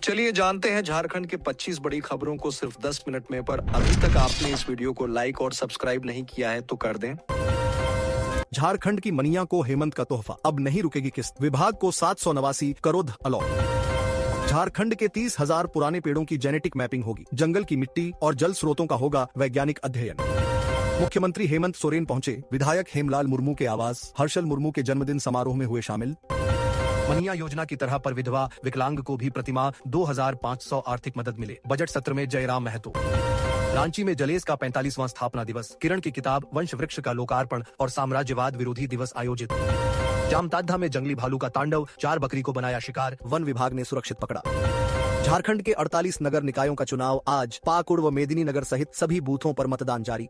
चलिए जानते हैं झारखंड के 25 बड़ी खबरों को सिर्फ 10 मिनट में। पर अभी तक आपने इस वीडियो को लाइक और सब्सक्राइब नहीं किया है तो कर दें। झारखंड की मनिया को हेमंत का तोहफा, अब नहीं रुकेगी किस्त, विभाग को 789 करोड़ अलॉट। झारखंड के 30,000 पुराने पेड़ों की जेनेटिक मैपिंग होगी, जंगल की मिट्टी और जल स्रोतों का होगा वैज्ञानिक अध्ययन। मुख्यमंत्री हेमंत सोरेन पहुंचे, विधायक हेमलाल मुर्मू के आवास हर्षल मुर्मू के जन्मदिन समारोह में हुए शामिल। मनिया योजना की तरह पर विधवा विकलांग को भी प्रतिमाह 2500 आर्थिक मदद मिले, बजट सत्र में जयराम महतो। रांची में जलेस का 45वां स्थापना दिवस, किरण की किताब वंश वृक्ष का लोकार्पण और साम्राज्यवाद विरोधी दिवस आयोजित। जामताड़ा में जंगली भालू का तांडव, 4 बकरी को बनाया शिकार, वन विभाग ने सुरक्षित पकड़ा। झारखंड के 48 नगर निकायों का चुनाव आज, पाकुड़ व मेदिनीनगर सहित सभी बूथों पर मतदान जारी।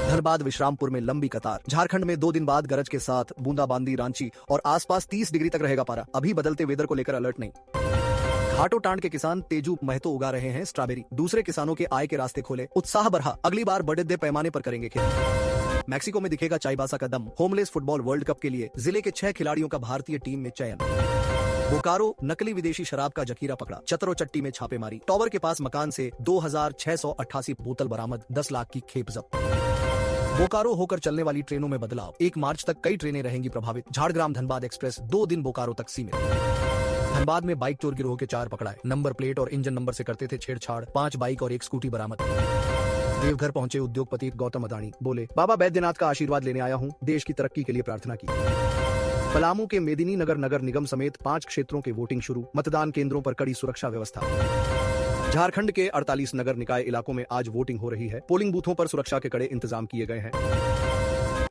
धनबाद विश्रामपुर में लंबी कतार। झारखंड में 2 दिन बाद गरज के साथ बूंदाबांदी, रांची और आसपास 30 डिग्री तक रहेगा पारा, अभी बदलते वेदर को लेकर अलर्ट नहीं। घाटो टांड के किसान तेजू महतो उगा रहे हैं स्ट्रॉबेरी, दूसरे किसानों के आय के रास्ते खोले, उत्साह बढ़ा, अगली बार बड़े पैमाने पर करेंगे खेती। मैक्सिको में दिखेगा चाईबासा का दम, होमलेस फुटबॉल वर्ल्ड कप के लिए जिले के 6 खिलाड़ियों का भारतीय टीम में चयन। बोकारो नकली विदेशी शराब का जखीरा पकड़ा, चतरोचट्टी में छापेमारी, टॉवर के पास मकान से 2688 बोतल बरामद, 10 लाख की खेप जब्त। बोकारो होकर चलने वाली ट्रेनों में बदलाव, 1 मार्च तक कई ट्रेनें रहेंगी प्रभावित। झाड़ग्राम धनबाद एक्सप्रेस 2 दिन बोकारो तक सीमित। धनबाद में बाइक चोर गिरोह के 4 पकड़ाए, नंबर प्लेट और इंजन नंबर से करते थे छेड़छाड़, 5 बाइक और 1 स्कूटी बरामद। देवघर पहुंचे उद्योगपति गौतम अदानी, बोले बाबा बैद्यनाथ का आशीर्वाद लेने आया हूं, देश की तरक्की के लिए प्रार्थना की। पलामू के मेदिनीनगर नगर निगम समेत 5 क्षेत्रों के वोटिंग शुरू, मतदान केंद्रों पर कड़ी सुरक्षा व्यवस्था। झारखंड के 48 नगर निकाय इलाकों में आज वोटिंग हो रही है, पोलिंग बूथों पर सुरक्षा के कड़े इंतजाम किए गए हैं।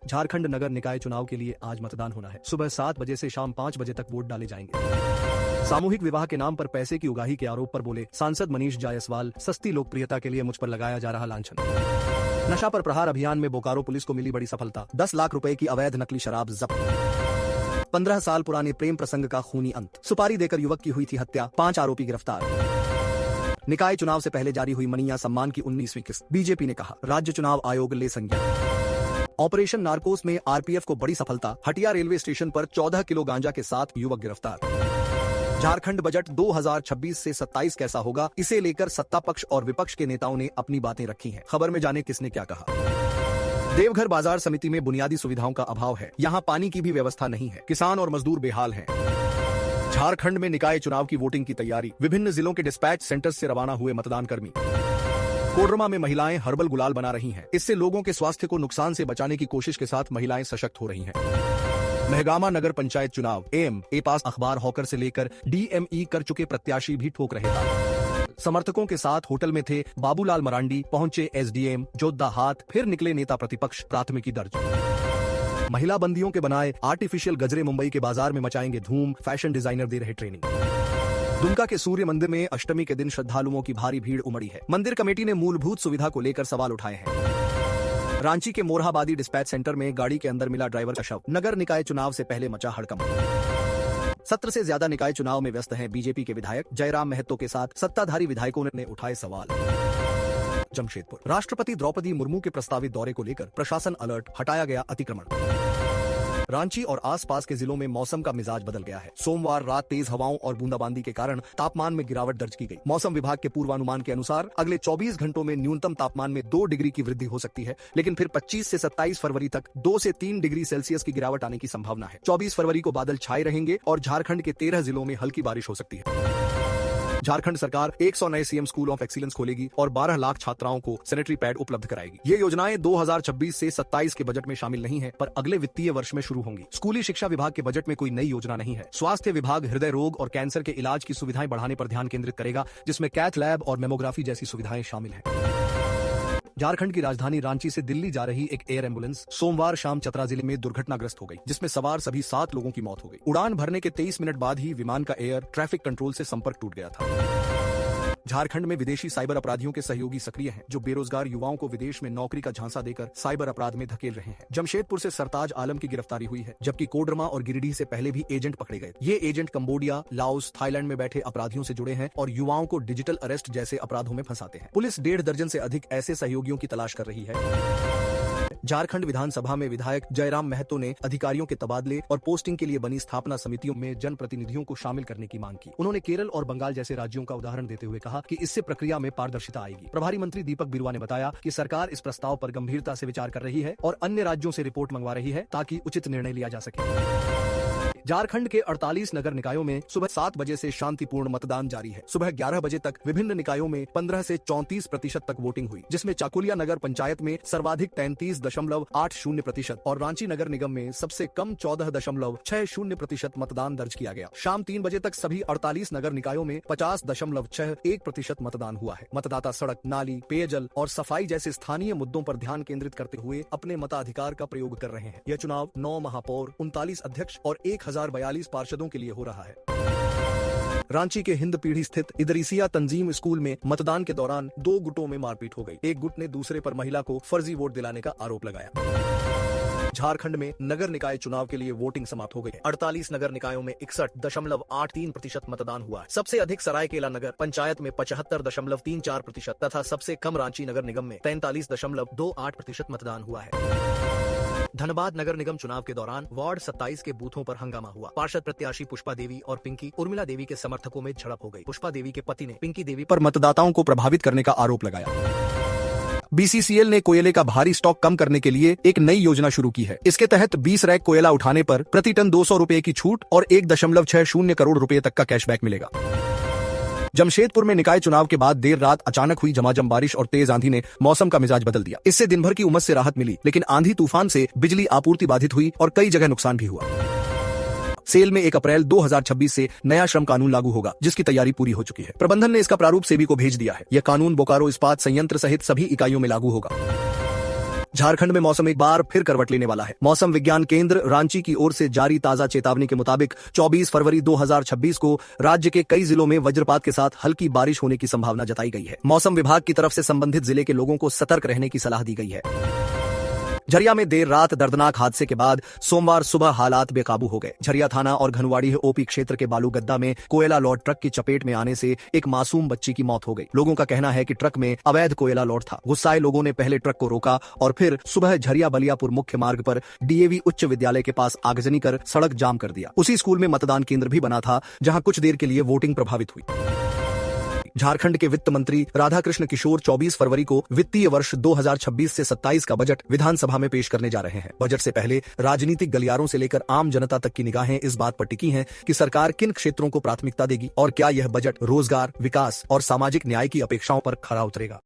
झारखंड नगर निकाय चुनाव के लिए आज मतदान होना है, सुबह 7 बजे से शाम 5 बजे तक वोट डाले जाएंगे। सामूहिक विवाह के नाम पर पैसे की उगाही के आरोप पर बोले सांसद मनीष जायसवाल, सस्ती लोकप्रियता के लिए मुझ पर लगाया जा रहा लांछन। नशा पर प्रहार अभियान में बोकारो पुलिस को मिली बड़ी सफलता, 10 लाख रुपए की अवैध नकली शराब जब्त। 15 साल पुराने प्रेम प्रसंग का खूनी अंत, सुपारी देकर युवक की हुई थी हत्या, 5 आरोपी गिरफ्तार। निकाय चुनाव से पहले जारी हुई मनिया सम्मान की 19वीं किस्त, बीजेपी ने कहा राज्य चुनाव आयोग ले संज्ञान। ऑपरेशन नारकोस में आरपीएफ को बड़ी सफलता, हटिया रेलवे स्टेशन पर 14 किलो गांजा के साथ युवक गिरफ्तार। झारखंड बजट 2026 से 27 कैसा होगा, इसे लेकर सत्ता पक्ष और विपक्ष के नेताओं ने अपनी बातें रखी हैं। खबर में जाने किसने क्या कहा। देवघर बाजार समिति में बुनियादी सुविधाओं का अभाव है, यहाँ पानी की भी व्यवस्था नहीं है, किसान और मजदूर बेहाल हैं। झारखंड में निकाय चुनाव की वोटिंग की तैयारी, विभिन्न जिलों के डिस्पैच सेंटर्स से रवाना हुए मतदान कर्मी। कोडरमा में महिलाएं हर्बल गुलाल बना रही हैं, इससे लोगों के स्वास्थ्य को नुकसान से बचाने की कोशिश के साथ महिलाएं सशक्त हो रही हैं। महगामा नगर पंचायत चुनाव, ए पास अखबार हॉकर से लेकर डीएमई कर चुके प्रत्याशी भी ठोक रहे थे। समर्थकों के साथ होटल में थे बाबूलाल मरांडी, पहुंचे एसडीएम जोधा हाथ, फिर निकले नेता प्रतिपक्ष, प्राथमिकी दर्ज। महिला बंदियों के बनाए आर्टिफिशियल गजरे मुंबई के बाजार में मचाएंगे धूम, फैशन डिजाइनर दे रहे ट्रेनिंग। दुमका के सूर्य मंदिर में अष्टमी के दिन श्रद्धालुओं की भारी भीड़ उमड़ी है, मंदिर कमेटी ने मूलभूत सुविधा को लेकर सवाल उठाए हैं। रांची के मोरहाबादी डिस्पैच सेंटर में गाड़ी के अंदर मिला ड्राइवर का शव, नगर निकाय चुनाव से पहले मचा हड़कंप। 17 से ज्यादा निकाय चुनाव में व्यस्त हैं बीजेपी के विधायक, जयराम महतो के साथ सत्ताधारी विधायकों ने उठाए सवाल। जमशेदपुर, राष्ट्रपति द्रौपदी मुर्मू के प्रस्तावित दौरे को लेकर प्रशासन अलर्ट, हटाया गया अतिक्रमण। रांची और आसपास के जिलों में मौसम का मिजाज बदल गया है, सोमवार रात तेज हवाओं और बूंदाबांदी के कारण तापमान में गिरावट दर्ज की गई। मौसम विभाग के पूर्वानुमान के अनुसार अगले 24 घंटों में न्यूनतम तापमान में 2 डिग्री की वृद्धि हो सकती है, लेकिन फिर 25 से 27 फरवरी तक 2 से 3 डिग्री सेल्सियस की गिरावट आने की संभावना है। 24 फरवरी को बादल छाए रहेंगे और झारखंड के 13 जिलों में हल्की बारिश हो सकती है। झारखंड सरकार 100 नए सीएम स्कूल ऑफ एक्सीलेंस खोलेगी और 12 लाख छात्राओं को सैनिटरी पैड उपलब्ध कराएगी। ये योजनाएं 2026 से 27 के बजट में शामिल नहीं है, पर अगले वित्तीय वर्ष में शुरू होंगी। स्कूली शिक्षा विभाग के बजट में कोई नई योजना नहीं है। स्वास्थ्य विभाग हृदय रोग और कैंसर के इलाज की सुविधाएं बढ़ाने पर ध्यान केंद्रित करेगा, जिसमें कैथ लैब और मेमोग्राफी जैसी सुविधाएं शामिल हैं। झारखंड की राजधानी रांची से दिल्ली जा रही एक एयर एम्बुलेंस सोमवार शाम चतरा जिले में दुर्घटनाग्रस्त हो गई, जिसमें सवार सभी 7 लोगों की मौत हो गई। उड़ान भरने के 23 मिनट बाद ही विमान का एयर ट्रैफिक कंट्रोल से संपर्क टूट गया था। झारखंड में विदेशी साइबर अपराधियों के सहयोगी सक्रिय हैं, जो बेरोजगार युवाओं को विदेश में नौकरी का झांसा देकर साइबर अपराध में धकेल रहे हैं। जमशेदपुर से सरताज आलम की गिरफ्तारी हुई है, जबकि कोडरमा और गिरिडीह से पहले भी एजेंट पकड़े गए। ये एजेंट कंबोडिया, लाओस, थाईलैंड में बैठे अपराधियों से जुड़े हैं और युवाओं को डिजिटल अरेस्ट जैसे अपराधों में फंसाते हैं। पुलिस 1.5 दर्जन से अधिक ऐसे सहयोगियों की तलाश कर रही है। झारखंड विधानसभा में विधायक जयराम महतो ने अधिकारियों के तबादले और पोस्टिंग के लिए बनी स्थापना समितियों में जनप्रतिनिधियों को शामिल करने की मांग की। उन्होंने केरल और बंगाल जैसे राज्यों का उदाहरण देते हुए कहा कि इससे प्रक्रिया में पारदर्शिता आएगी। प्रभारी मंत्री दीपक बिरुवा ने बताया कि सरकार इस प्रस्ताव पर गंभीरता से विचार कर रही है और अन्य राज्यों से रिपोर्ट मंगवा रही है ताकि उचित निर्णय लिया जा सके। झारखंड के 48 नगर निकायों में सुबह 7 बजे से शांतिपूर्ण मतदान जारी है। सुबह 11 बजे तक विभिन्न निकायों में 15 से 34% तक वोटिंग हुई, जिसमें चाकुलिया नगर पंचायत में सर्वाधिक 33.80% और रांची नगर निगम में सबसे कम 14.60% मतदान दर्ज किया गया। शाम 3 बजे तक सभी 48 नगर निकायों में 50.61% मतदान हुआ है। मतदाता सड़क, नाली, पेयजल और सफाई जैसे स्थानीय मुद्दों पर ध्यान केंद्रित करते हुए अपने मताधिकार का प्रयोग कर रहे हैं। यह चुनाव 9 महापौर, 39 अध्यक्ष और 1042 पार्षदों के लिए हो रहा है। रांची के हिंद पीढ़ी स्थित इदरीसिया तंजीम स्कूल में मतदान के दौरान 2 गुटों में मारपीट हो गई। एक गुट ने दूसरे पर महिला को फर्जी वोट दिलाने का आरोप लगाया। झारखंड में नगर निकाय चुनाव के लिए वोटिंग समाप्त हो गई है। 48 नगर निकायों में 61.83% मतदान हुआ है। सबसे अधिक सरायकेला नगर पंचायत में 75.34% तथा सबसे कम रांची नगर निगम में 43.28% मतदान हुआ है। धनबाद नगर निगम चुनाव के दौरान वार्ड 27 के बूथों पर हंगामा हुआ। पार्षद प्रत्याशी पुष्पा देवी और पिंकी उर्मिला देवी के समर्थकों में झड़प हो गई। पुष्पा देवी के पति ने पिंकी देवी पर मतदाताओं को प्रभावित करने का आरोप लगाया। BCCL ने कोयले का भारी स्टॉक कम करने के लिए एक नई योजना शुरू की है। इसके तहत 20 रैक कोयला उठाने पर प्रति टन 200 रुपए की छूट और 1.60 करोड़ रुपए तक का कैशबैक मिलेगा। जमशेदपुर में निकाय चुनाव के बाद देर रात अचानक हुई झमाझम बारिश और तेज आंधी ने मौसम का मिजाज बदल दिया। इससे दिन भर की उमस से राहत मिली, लेकिन आंधी तूफान से बिजली आपूर्ति बाधित हुई और कई जगह नुकसान भी हुआ। सेल में 1 अप्रैल 2026 से नया श्रम कानून लागू होगा, जिसकी तैयारी पूरी हो चुकी है। प्रबंधन ने इसका प्रारूप सेबी को भेज दिया है। यह कानून बोकारो इस्पात संयंत्र सहित सभी इकाइयों में लागू होगा। झारखंड में मौसम एक बार फिर करवट लेने वाला है। मौसम विज्ञान केंद्र रांची की ओर से जारी ताजा चेतावनी के मुताबिक 24 फरवरी 2026 को राज्य के कई जिलों में वज्रपात के साथ हल्की बारिश होने की संभावना जताई गई है। मौसम विभाग की तरफ से संबंधित जिले के लोगों को सतर्क रहने की सलाह दी गई है। झरिया में देर रात दर्दनाक हादसे के बाद सोमवार सुबह हालात बेकाबू हो गए। झरिया थाना और घनुवाड़ी ओपी क्षेत्र के बालूगद्दा में कोयला लोड ट्रक की चपेट में आने से एक मासूम बच्ची की मौत हो गई। लोगों का कहना है कि ट्रक में अवैध कोयला लोड था। गुस्साए लोगों ने पहले ट्रक को रोका और फिर सुबह झरिया बलियापुर मुख्य मार्ग पर DAV उच्च विद्यालय के पास आगजनी कर सड़क जाम कर दिया। उसी स्कूल में मतदान केंद्र भी बना था, जहां कुछ देर के लिए वोटिंग प्रभावित हुई। झारखंड के वित्त मंत्री राधाकृष्ण किशोर 24 फरवरी को वित्तीय वर्ष 2026 से 27 का बजट विधानसभा में पेश करने जा रहे हैं। बजट से पहले राजनीतिक गलियारों से लेकर आम जनता तक की निगाहें इस बात पर टिकी हैं कि सरकार किन क्षेत्रों को प्राथमिकता देगी और क्या यह बजट रोजगार, विकास और सामाजिक न्याय की अपेक्षाओं पर खरा उतरेगा।